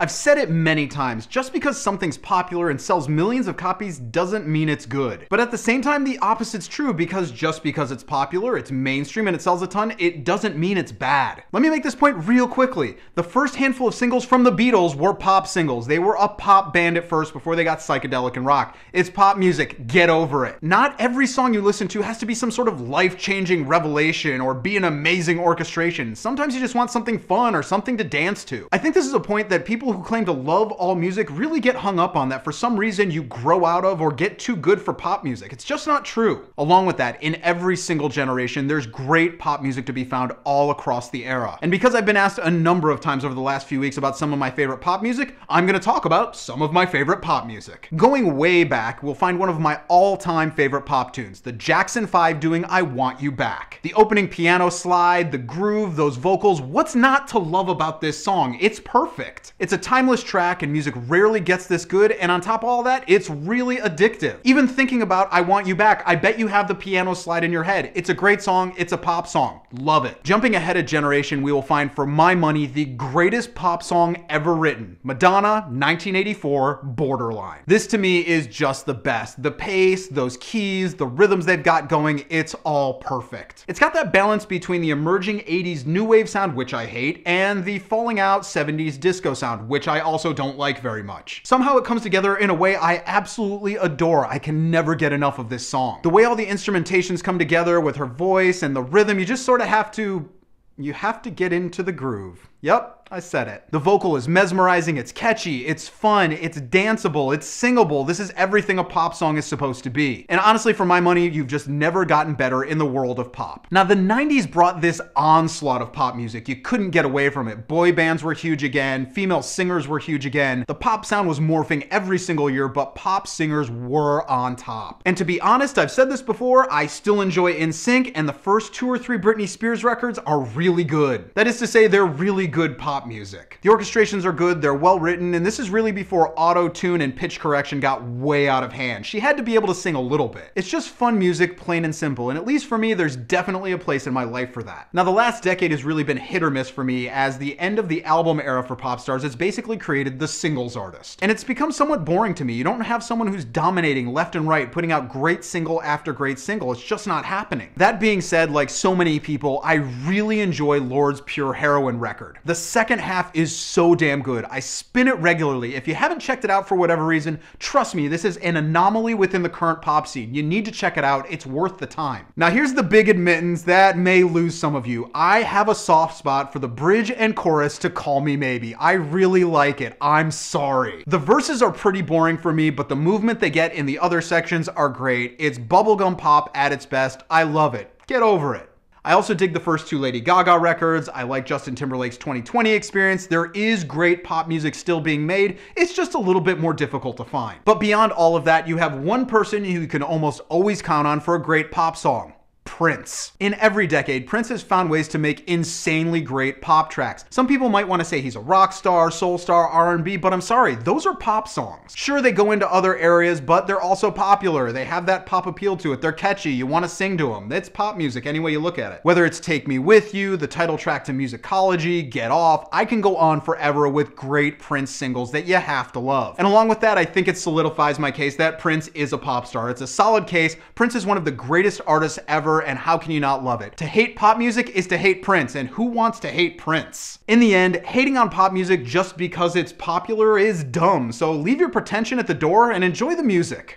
I've said it many times, just because something's popular and sells millions of copies doesn't mean it's good. But at the same time, the opposite's true, because just because it's popular, it's mainstream, and it sells a ton, it doesn't mean it's bad. Let me make this point real quickly. The first handful of singles from the Beatles were pop singles. They were a pop band at first before they got psychedelic and rock. It's pop music. Get over it. Not every song you listen to has to be some sort of life-changing revelation or be an amazing orchestration. Sometimes you just want something fun or something to dance to. I think this is a point that people who claim to love all music really get hung up on, that for some reason you grow out of or get too good for pop music. It's just not true. Along with that, in every single generation, there's great pop music to be found all across the era. And because I've been asked a number of times over the last few weeks about some of my favorite pop music, I'm gonna talk about some of my favorite pop music. Going way back, we'll find one of my all-time favorite pop tunes, the Jackson 5 doing I Want You Back. The opening piano slide, the groove, those vocals, what's not to love about this song? It's perfect. It's a timeless track and music rarely gets this good, and on top of all that, it's really addictive. Even thinking about I Want You Back, I bet you have the piano slide in your head. It's a great song, it's a pop song. Love it. Jumping ahead a generation, we will find, for my money, the greatest pop song ever written. Madonna, 1984, Borderline. This to me is just the best. The pace, those keys, the rhythms they've got going, it's all perfect. It's got that balance between the emerging 80s new wave sound, which I hate, and the falling out 70s disco sound, which I also don't like very much. Somehow it comes together in a way I absolutely adore. I can never get enough of this song. The way all the instrumentations come together with her voice and the rhythm, you just sort of have to get into the groove. Yep, I said it. The vocal is mesmerizing, it's catchy, it's fun, it's danceable, it's singable. This is everything a pop song is supposed to be. And honestly, for my money, you've just never gotten better in the world of pop. Now, the 90s brought this onslaught of pop music. You couldn't get away from it. Boy bands were huge again, female singers were huge again. The pop sound was morphing every single year, but pop singers were on top. And to be honest, I've said this before, I still enjoy NSYNC, and the first 2 or 3 Britney Spears records are really good. That is to say, they're really good pop music. The orchestrations are good, they're well written, and this is really before auto-tune and pitch correction got way out of hand. She had to be able to sing a little bit. It's just fun music, plain and simple, and at least for me, there's definitely a place in my life for that. Now, the last decade has really been hit or miss for me, as the end of the album era for pop stars has basically created the singles artist. And it's become somewhat boring to me. You don't have someone who's dominating left and right, putting out great single after great single. It's just not happening. That being said, like so many people, I really enjoy Lord's Pure Heroin record. The second half is so damn good. I spin it regularly. If you haven't checked it out for whatever reason, trust me, this is an anomaly within the current pop scene. You need to check it out. It's worth the time. Now, here's the big admittance that may lose some of you. I have a soft spot for the bridge and chorus to Call Me Maybe. I really like it. I'm sorry. The verses are pretty boring for me, but the movement they get in the other sections are great. It's bubblegum pop at its best. I love it. Get over it. I also dig the first 2 Lady Gaga records. I like Justin Timberlake's 2020 Experience. There is great pop music still being made. It's just a little bit more difficult to find. But beyond all of that, you have one person who you can almost always count on for a great pop song. Prince. In every decade, Prince has found ways to make insanely great pop tracks. Some people might want to say he's a rock star, soul star, R&B, but I'm sorry, those are pop songs. Sure, they go into other areas, but they're also popular. They have that pop appeal to it. They're catchy. You want to sing to them. It's pop music any way you look at it. Whether it's Take Me With You, the title track to Musicology, Get Off, I can go on forever with great Prince singles that you have to love. And along with that, I think it solidifies my case that Prince is a pop star. It's a solid case. Prince is one of the greatest artists ever, and how can you not love it? To hate pop music is to hate Prince, and who wants to hate Prince? In the end, hating on pop music just because it's popular is dumb, so leave your pretension at the door and enjoy the music.